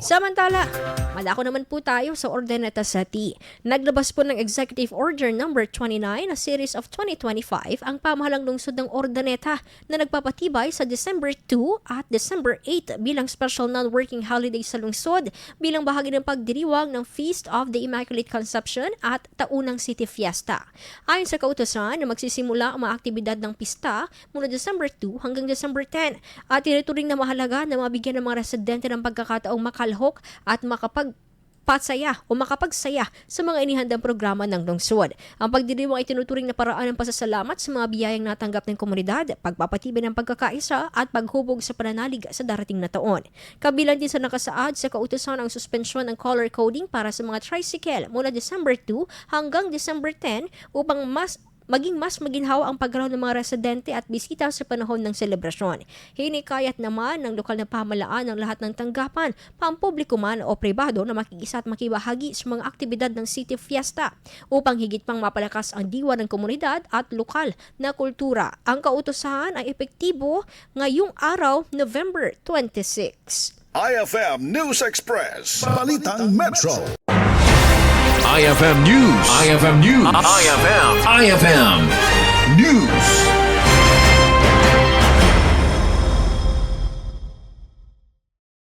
Samantala, malako naman po tayo sa Urdaneta City. Naglabas po ng Executive Order number 29 na series of 2025 ang pamahalang lungsod ng Urdaneta na nagpapatibay sa December 2 at December 8 bilang special non-working holiday sa lungsod bilang bahagi ng pagdiriwang ng Feast of the Immaculate Conception at taunang City Fiesta. Ayon sa kautosan na magsisimula ang mga aktibidad ng pista mula December 2 hanggang December 10 at tinuturing na mahalaga na mabigyan ng mga residente ng pagkakataong makalhok at makapagsaya sa mga inihandang programa ng lungsod. Ang pagdiriwang ay tinuturing na paraan ng pasasalamat sa mga biyayang natanggap ng komunidad, pagpapatibay ng pagkakaisa at paghubog sa pananalig sa darating na taon. Kabilang din sa nakasaad sa kautusan ang suspensyon ng color coding para sa mga tricycle mula December 2 hanggang December 10 upang maging mas maginhawa ang paggalaw ng mga residente at bisita sa panahon ng selebrasyon. Hinikayat naman ng lokal na pamahalaan ng lahat ng tanggapan, pampubliko man o pribado na makikisa at makibahagi sa mga aktibidad ng City Fiesta upang higit pang mapalakas ang diwa ng komunidad at lokal na kultura. Ang kautusahan ay epektibo ngayong araw, November 26. IFM News Express. Balitang Metro. IFM News. IFM News. IFM News.